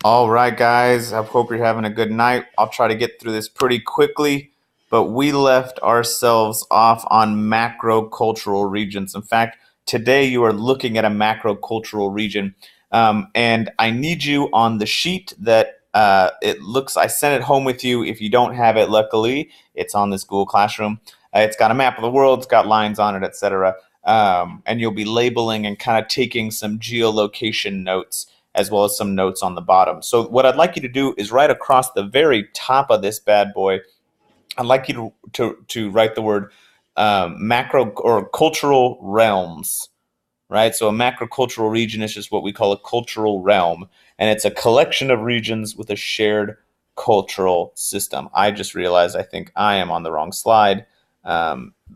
All right, guys. I hope you're having a good night. I'll try to get through this pretty quickly, but we left ourselves off on macrocultural regions. In fact, today you are looking at a macrocultural region, and I need you on the sheet that it looks. I sent it home with you. If you don't have it, luckily, it's on this Google Classroom. It's got a map of the world. It's got lines on it, etc. And you'll be labeling and kind of taking some geolocation notes as well as some notes on the bottom. So what I'd like you to do is right across the very top of this bad boy, I'd like you to write the word macro or cultural realms, right? So a macrocultural region is just what we call a cultural realm, and it's a collection of regions with a shared cultural system. I just realized I think I am on the wrong slide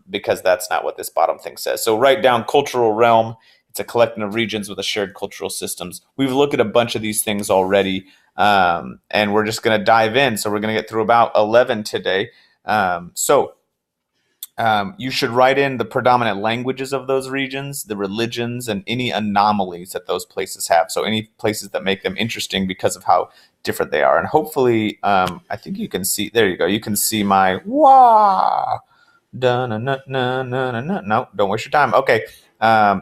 because that's not what this bottom thing says. So write down cultural realm. It's a collection of regions with a shared cultural systems. We've looked at a bunch of these things already, and we're just going to dive in. So we're going to get through about 11 today. You should write in the predominant languages of those regions, the religions, and any anomalies that those places have. So any places that make them interesting because of how different they are. And hopefully, I think you can see, there you go. You can see my wah. No, don't waste your time. Okay.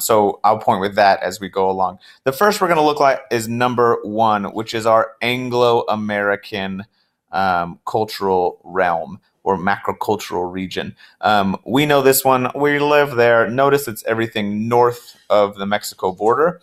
So I'll point with that as we go along. The first we're going to look at is number 1, which is our Anglo-American cultural realm or macrocultural region. We know this one. We live there. Notice it's everything north of the Mexico border.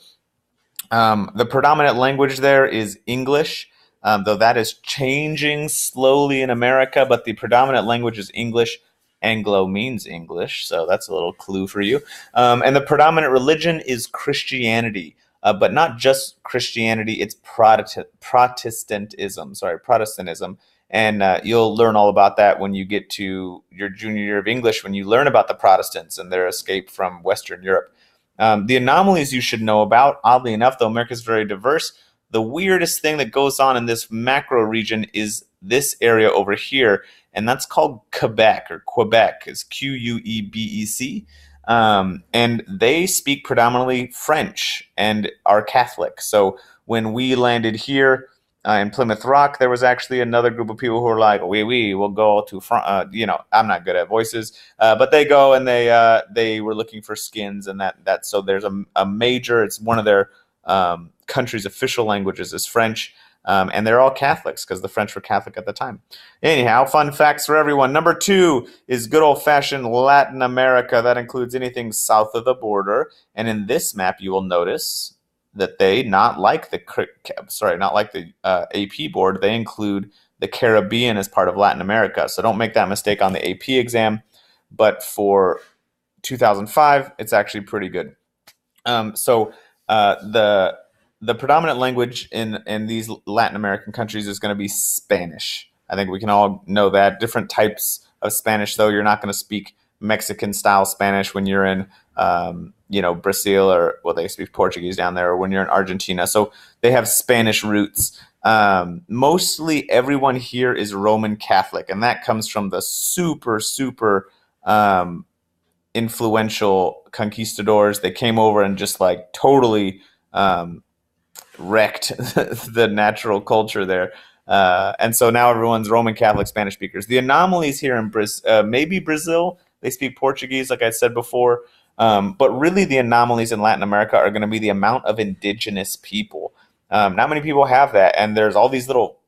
The predominant language there is English, though that is changing slowly in America, but the predominant language is English. Anglo means English, so that's a little clue for you. And the predominant religion is Christianity, but not just Christianity, it's Protestantism. Sorry, Protestantism. And you'll learn all about that when you get to your junior year of English, when you learn about the Protestants and their escape from Western Europe. The anomalies you should know about, oddly enough, though America is very diverse, the weirdest thing that goes on in this macro region is this area over here, and that's called Quebec, or Quebec is Quebec. And they speak predominantly French and are Catholic. So when we landed here in Plymouth Rock, there was actually another group of people who were like, we will go to France. I'm not good at voices, but they go and they were looking for skins and that. So there's a major. It's one of their country's official languages is French. And they're all Catholics because the French were Catholic at the time. Anyhow, fun facts for everyone. Number 2 is good old-fashioned Latin America. That includes anything south of the border. And in this map, you will notice that they, not like the AP board, they include the Caribbean as part of Latin America. So don't make that mistake on the AP exam. But for 2005, it's actually pretty good. The predominant language in these Latin American countries is going to be Spanish. I think we can all know that. Different types of Spanish, though. You're not going to speak Mexican-style Spanish when you're in, Brazil, or, well, they speak Portuguese down there, or when you're in Argentina. So they have Spanish roots. Mostly everyone here is Roman Catholic, and that comes from the super, super influential conquistadors. They came over and just like totally wrecked the natural culture there. And so now everyone's Roman Catholic Spanish speakers. The anomalies here in maybe Brazil, they speak Portuguese, like I said before. But really the anomalies in Latin America are going to be the amount of indigenous people. Not many people have that. And there's all these little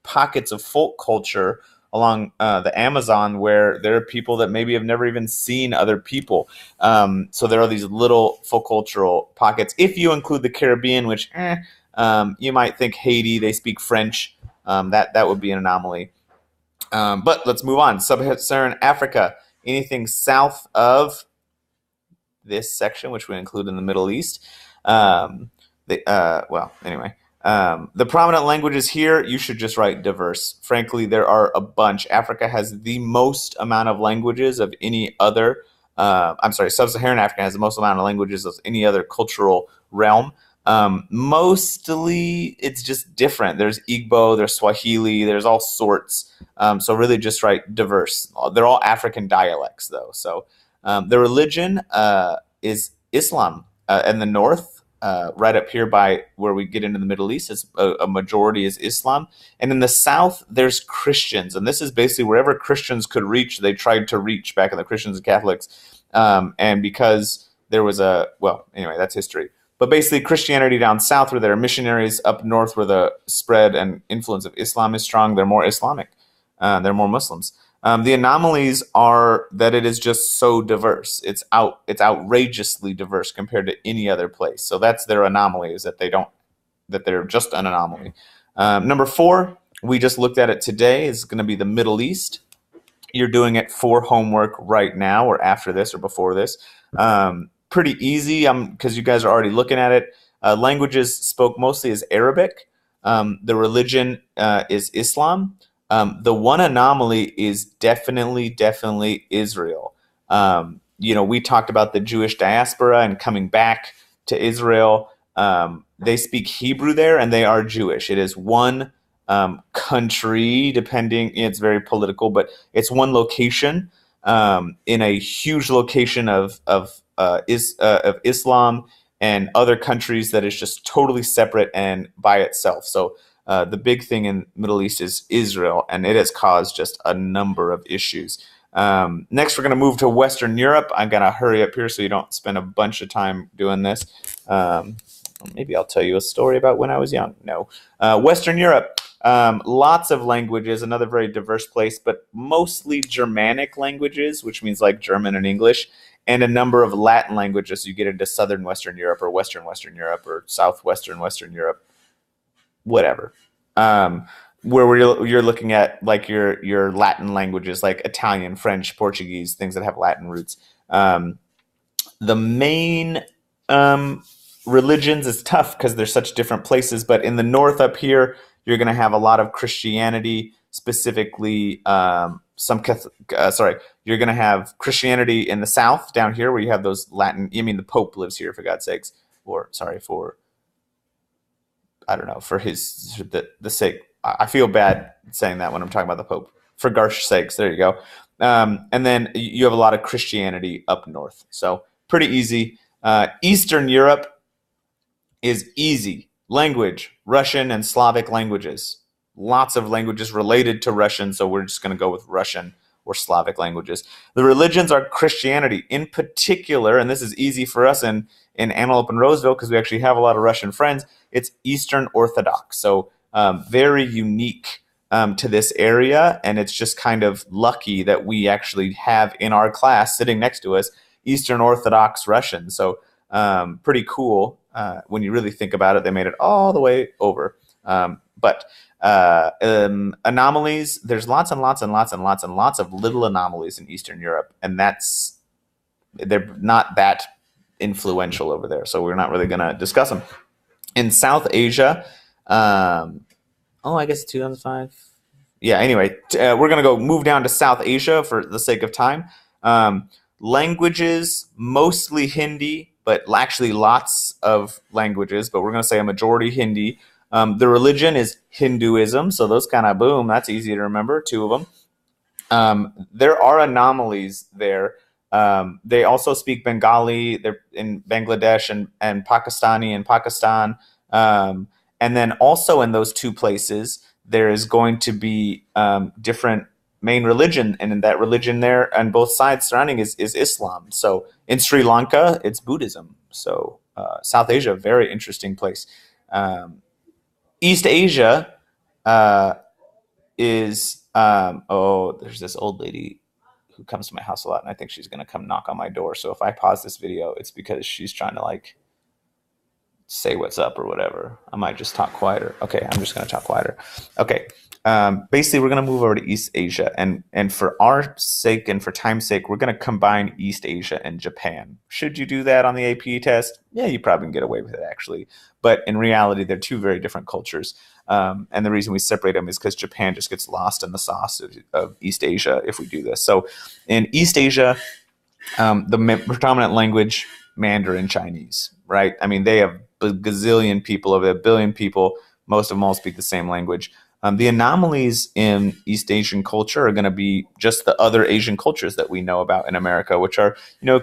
pockets of folk culture along the Amazon where there are people that maybe have never even seen other people. So there are these little folk cultural pockets. If you include the Caribbean, which you might think Haiti, they speak French. That would be an anomaly. But let's move on. Sub-Saharan Africa, anything south of this section, which we include in the Middle East. Anyway. The prominent languages here, you should just write diverse. Frankly, there are a bunch. Africa has the most amount of languages of any other. Sub-Saharan Africa has the most amount of languages of any other cultural realm. Mostly, it's just different. There's Igbo, there's Swahili, there's all sorts. So really just write diverse. They're all African dialects, though. So the religion is Islam in the north. right up here by where we get into the Middle East, it's a majority is Islam. And in the South, there's Christians. And this is basically wherever Christians could reach, they tried to reach back in the Christians and Catholics. And because there was well, anyway, that's history. But basically, Christianity down south, where there are missionaries, up north, where the spread and influence of Islam is strong, they're more Islamic. They're more Muslims. The anomalies are that it is just so diverse. It's outrageously diverse compared to any other place. So that's their anomaly, is that they're just an anomaly. Number 4, we just looked at it today, is going to be the Middle East. You're doing it for homework right now, or after this, or before this. Pretty easy, because you guys are already looking at it. Languages spoke mostly is Arabic. The religion is Islam. The one anomaly is definitely Israel. We talked about the Jewish diaspora and coming back to Israel. They speak Hebrew there, and they are Jewish. It is one country, depending, it's very political, but it's one location in a huge location of Islam and other countries that is just totally separate and by itself. So the big thing in the Middle East is Israel, and it has caused just a number of issues. Next, we're going to move to Western Europe. I'm going to hurry up here so you don't spend a bunch of time doing this. Maybe I'll tell you a story about when I was young. No. Western Europe, lots of languages, another very diverse place, but mostly Germanic languages, which means like German and English, and a number of Latin languages. You get into Southern Western Europe, or Western Europe, or Southwestern Western Europe, whatever. Where you're looking at like your Latin languages, like Italian, French, Portuguese, things that have Latin roots. The main religions is tough because they're such different places, but in the north up here, you're going to have a lot of Christianity, specifically you're going to have Christianity in the south down here, where you have those Latin, the Pope lives here, for God's sakes, I don't know, for the sake. I feel bad saying that when I'm talking about the Pope. For gosh sakes, there you go. And then you have a lot of Christianity up north. So pretty easy. Eastern Europe is easy. Language, Russian and Slavic languages. Lots of languages related to Russian, so we're just going to go with Russian or Slavic languages. The religions are Christianity in particular, and this is easy for us in Antelope and Roseville because we actually have a lot of Russian friends. It's Eastern Orthodox, so very unique to this area, and it's just kind of lucky that we actually have in our class sitting next to us Eastern Orthodox Russian. So pretty cool when you really think about it. They made it all the way over. But anomalies, there's lots and lots of little anomalies in Eastern Europe, and they're not that influential over there, so we're not really going to discuss them. In South Asia, I guess 2005. Yeah, anyway, we're going to go move down to South Asia for the sake of time. Languages, mostly Hindi, but actually lots of languages, but we're going to say a majority Hindi. The religion is Hinduism, so those kind of, boom, that's easy to remember, 2 of them. There are anomalies there. They also speak Bengali. They're in Bangladesh and Pakistani in Pakistan. And then also in those 2 places, there is going to be different main religion, and in that religion there on both sides surrounding is Islam. So in Sri Lanka, it's Buddhism. So South Asia, very interesting place. East Asia is, there's this old lady who comes to my house a lot, and I think she's going to come knock on my door. So if I pause this video, it's because she's trying to say what's up or whatever. I might just talk quieter. Okay, I'm just going to talk quieter. Okay, basically we're going to move over to East Asia, and for our sake and for time's sake, we're going to combine East Asia and Japan. Should you do that on the AP test? Yeah, you probably can get away with it actually, but in reality, they're 2 very different cultures. And the reason we separate them is because Japan just gets lost in the sauce of East Asia if we do this. So in East Asia, the predominant language, Mandarin Chinese, right? I mean, they have a gazillion people, over 1 billion people. Most of them all speak the same language. The anomalies in East Asian culture are going to be just the other Asian cultures that we know about in America, which are,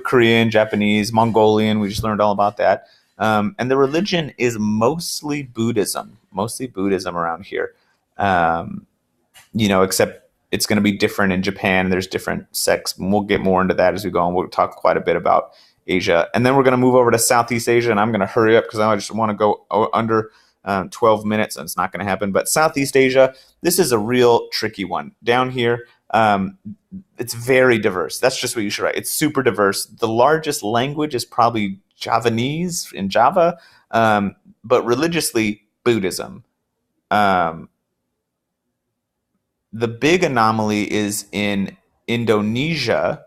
Korean, Japanese, Mongolian. We just learned all about that. And the religion is mostly Buddhism around here. Um, except it's going to be different in Japan. There's different sects. And we'll get more into that as we go on. We'll talk quite a bit about Asia. And then we're going to move over to Southeast Asia. And I'm going to hurry up because I just want to go under 12 minutes, and it's not going to happen. But Southeast Asia, this is a real tricky one. Down here, it's very diverse. That's just what you should write. It's super diverse. The largest language is probably Javanese in Java, but religiously, Buddhism. Um, the big anomaly is in Indonesia.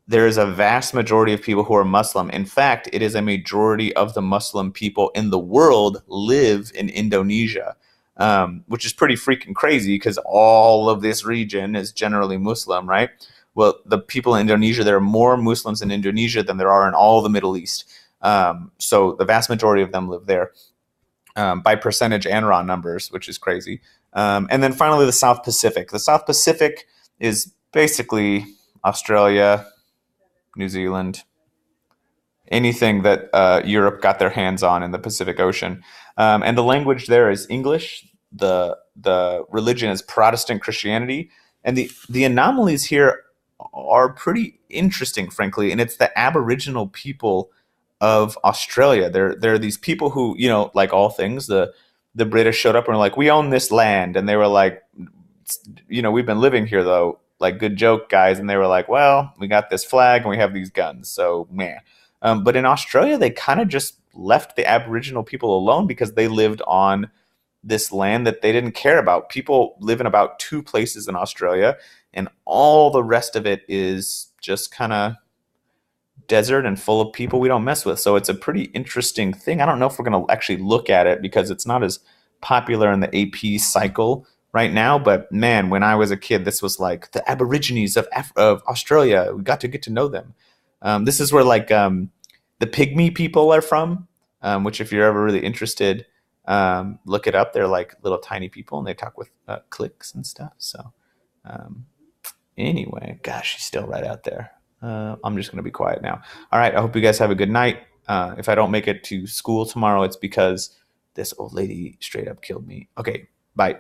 There is a vast majority of people who are Muslim. In fact, it is a majority of the Muslim people in the world live in Indonesia, which is pretty freaking crazy because all of this region is generally Muslim, right? Well, the people in Indonesia, there are more Muslims in Indonesia than there are in all the Middle East. So the vast majority of them live there by percentage and raw numbers, which is crazy. And then finally, the South Pacific. The South Pacific is basically Australia, New Zealand, anything that Europe got their hands on in the Pacific Ocean. And the language there is English. The religion is Protestant Christianity. And the anomalies here are pretty interesting, frankly. And it's the Aboriginal people of Australia. There are these people who, like all things, the British showed up and were like, we own this land. And they were like, we've been living here though. Like, good joke, guys. And they were like, well, we got this flag and we have these guns. So, man. But in Australia, they kind of just left the Aboriginal people alone because they lived on this land that they didn't care about. People live in about 2 places in Australia, and all the rest of it is just kind of desert and full of people we don't mess with. So it's a pretty interesting thing. I don't know if we're going to actually look at it because it's not as popular in the AP cycle right now. But man, when I was a kid, this was like the Aborigines of Australia. We got to get to know them. This is where the pygmy people are from, which if you're ever really interested, look it up. They're like little tiny people and they talk with clicks and stuff. So anyway, gosh, she's still right out there. I'm just going to be quiet now. All right. I hope you guys have a good night. If I don't make it to school tomorrow, it's because this old lady straight up killed me. Okay. Bye.